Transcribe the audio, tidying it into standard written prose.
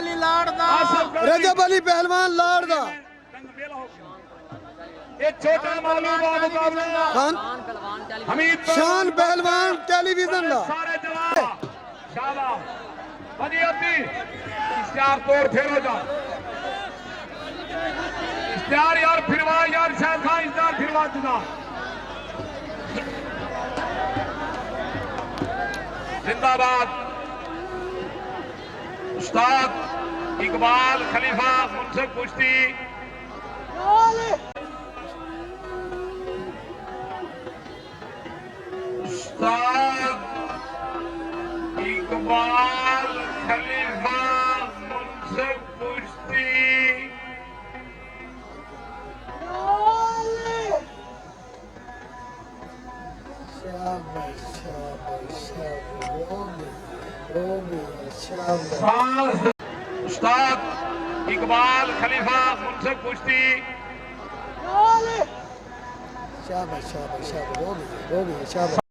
अली लाड़दा रजब अली पहलवान लाड़दा एक छोटा मालूम मुकाबला खान शान पहलवान टेलीविजन दा सारे जवान शाबाश बनी अपनी इश्तिहार तोड़ फेरो जा इश्तिहार यार फिरवा यार शायद खान इश्तिहार फिरवा चुका जिंदाबाद उस्ताद इकबाल खलीफा मुंसफ कुश्ती उस्ताद इकबाल खलीफा मुंसफ कुश्ती उस्ताद इकबाल खलीफा मुंसफ कुश्ती शाबाश शाबाश शाबाश हो गई शाबाश